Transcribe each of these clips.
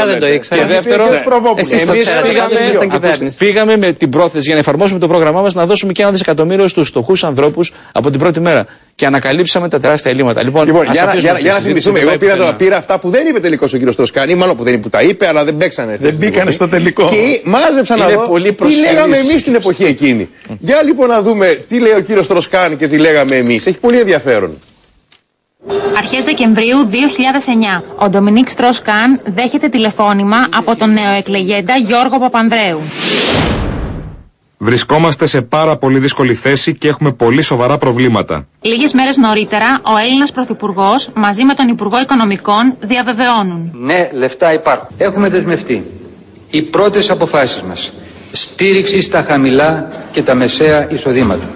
Δεν το ήξερα. Και δεύτερον, εμείς φύγαμε με την πρόθεση για να εφαρμόσουμε το πρόγραμμά μας να δώσουμε και 1 δισεκατομμύριο στους φτωχούς ανθρώπους από την πρώτη μέρα. Και ανακαλύψαμε τα τεράστια ελλείμματα. Λοιπόν, για να θυμηθούμε, εγώ πήρα αυτά που δεν είπε τελικώς ο κύριος Στροσκάν, ή μάλλον που τα είπε, αλλά δεν παίξανε. Δεν μπήκανε στο τελικό. Και μάζεψα να δω τι λέγαμε εμείς την εποχή εκείνη. Για λοιπόν να δούμε τι λέει ο κύριος Στροσκάν και τι λέγαμε εμείς. Έχει πολύ ενδιαφέρον. Αρχές Δεκεμβρίου 2009, ο Ντομινίκ Στροσκάν δέχεται τηλεφώνημα από τον νεοεκλεγέντα Γιώργο Παπανδρέου. Βρισκόμαστε σε πάρα πολύ δύσκολη θέση και έχουμε πολύ σοβαρά προβλήματα. Λίγες μέρες νωρίτερα, ο Έλληνας Πρωθυπουργός μαζί με τον Υπουργό Οικονομικών διαβεβαιώνουν. Ναι, λεφτά υπάρχουν. Έχουμε δεσμευτεί. Οι πρώτες αποφάσεις μας. Στήριξη στα χαμηλά και τα μεσαία εισοδήματα.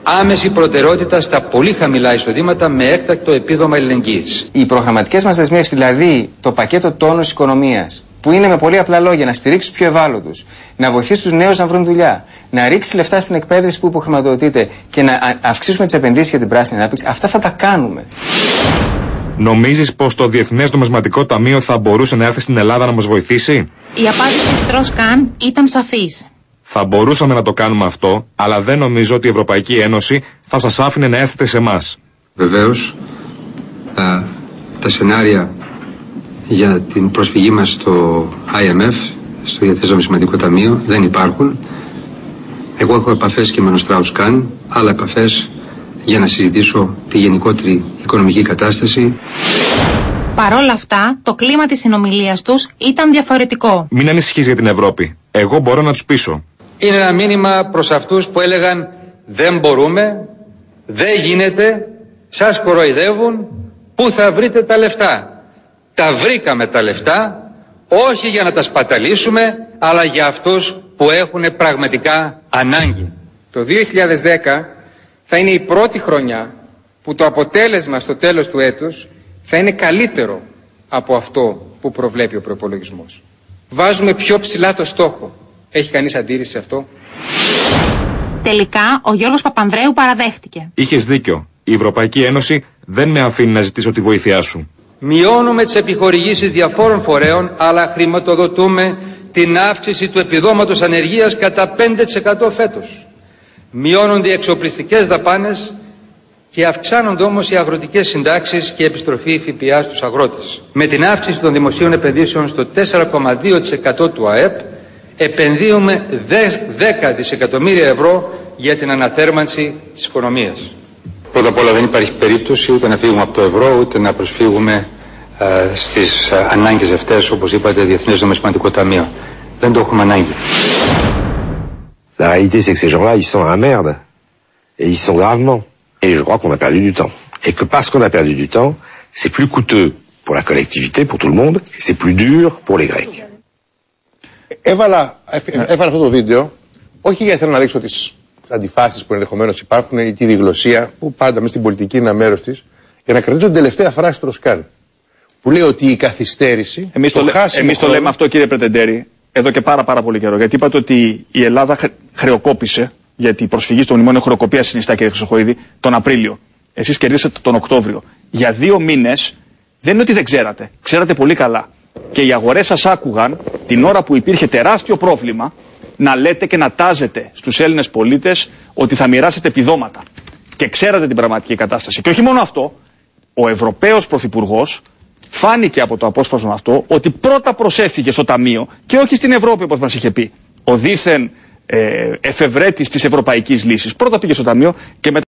Άμεση προτεραιότητα στα πολύ χαμηλά εισοδήματα με έκτακτο επίδομα αλληλεγγύης. Οι προγραμματικές μας δεσμεύσεις, δηλαδή το πακέτο τόνους οικονομίας, που είναι με πολύ απλά λόγια να στηρίξει τους πιο ευάλωτους, να βοηθήσει τους νέους να βρουν δουλειά, να ρίξει λεφτά στην εκπαίδευση που υποχρηματοδοτείται και να αυξήσουμε τις επενδύσεις για την πράσινη ανάπτυξη, αυτά θα τα κάνουμε. Νομίζεις πως το Διεθνές Νομισματικό Ταμείο θα μπορούσε να έρθει στην Ελλάδα να μας βοηθήσει? Η απάντηση Στροσκάν ήταν σαφής. Θα μπορούσαμε να το κάνουμε αυτό, αλλά δεν νομίζω ότι η Ευρωπαϊκή Ένωση θα σας άφηνε να έρθετε σε εμάς. Βεβαίως, τα σενάρια για την προσφυγή μας στο IMF, στο Διεθνές Νομισματικό Ταμείο, δεν υπάρχουν. Εγώ έχω επαφές και με τον Στραουσκάν, άλλα επαφές για να συζητήσω τη γενικότερη οικονομική κατάσταση. Παρόλα αυτά, το κλίμα της συνομιλίας τους ήταν διαφορετικό. Μην ανησυχείς για την Ευρώπη. Εγώ μπορώ να τους πείσω. Είναι ένα μήνυμα προς αυτούς που έλεγαν δεν μπορούμε, δεν γίνεται, σας κοροϊδεύουν, πού θα βρείτε τα λεφτά. Τα βρήκαμε τα λεφτά, όχι για να τα σπαταλήσουμε, αλλά για αυτούς που έχουν πραγματικά ανάγκη. Το 2010 θα είναι η πρώτη χρονιά που το αποτέλεσμα στο τέλος του έτους θα είναι καλύτερο από αυτό που προβλέπει ο προϋπολογισμός. Βάζουμε πιο ψηλά το στόχο. Έχει κανείς αντίρρηση σε αυτό? Τελικά, ο Γιώργος Παπανδρέου παραδέχτηκε. Είχες δίκιο. Η Ευρωπαϊκή Ένωση δεν με αφήνει να ζητήσω τη βοήθειά σου. Μειώνουμε τις επιχορηγήσεις διαφόρων φορέων, αλλά χρηματοδοτούμε την αύξηση του επιδόματος ανεργίας κατά 5% φέτος. Μειώνονται οι εξοπλιστικές δαπάνες και αυξάνονται όμως οι αγροτικές συντάξεις και η επιστροφή ΦΠΑ στους αγρότες. Με την αύξηση των δημοσίων επενδύσεων στο 4,2% του ΑΕΠ, επενδύουμε 10 δισεκατομμύρια ευρώ για την αναθέρμανση της οικονομίας. Πρώτα απ' όλα δεν υπάρχει περίπτωση ούτε να φύγουμε από το ευρώ, ούτε να προσφύγουμε στις ανάγκες αυτές, όπως είπατε, Διεθνές Νομισματικό Ταμείο. Δεν το έχουμε ανάγκη. La réalité, c'est que ces gens-là, ils sont dans la merde. Et ils sont gravement. Et je crois qu'on a perdu du temps. Et que parce qu'on a perdu du temps, c'est plus coûteux pour la collectivité, pour tout le monde, et c'est plus dur pour les Grecs. Έβαλα αυτό το βίντεο, όχι γιατί θέλω να δείξω τις αντιφάσεις που ενδεχομένως υπάρχουν ή τη διγλωσία, που πάντα μες στην πολιτική είναι ένα μέρος της, για να κρατήσω την τελευταία φράση του Στροσκάν, που λέει ότι η καθυστέρηση. Εμείς το λέμε αυτό, κύριε Πρετεντέρη, εδώ και πάρα πολύ καιρό. Γιατί είπατε ότι η Ελλάδα χρεοκόπησε, γιατί η προσφυγή στο μνημόνιο χρεοκοπία συνιστά, κύριε Χρυσοχοΐδη, τον Απρίλιο. Εσείς κερδίσατε τον Οκτώβριο. Για 2 μήνες δεν είναι ότι δεν ξέρατε. Ξέρατε πολύ καλά. Και οι αγορές σας άκουγαν την ώρα που υπήρχε τεράστιο πρόβλημα να λέτε και να τάζετε στους Έλληνες πολίτες ότι θα μοιράσετε επιδόματα. Και ξέρατε την πραγματική κατάσταση. Και όχι μόνο αυτό, ο Ευρωπαίος Πρωθυπουργός φάνηκε από το απόσπασμα αυτό ότι πρώτα προσέφυγε στο Ταμείο και όχι στην Ευρώπη, όπως μας είχε πει ο δήθεν εφευρέτης της ευρωπαϊκής λύσης. Πρώτα πήγε στο Ταμείο και μετά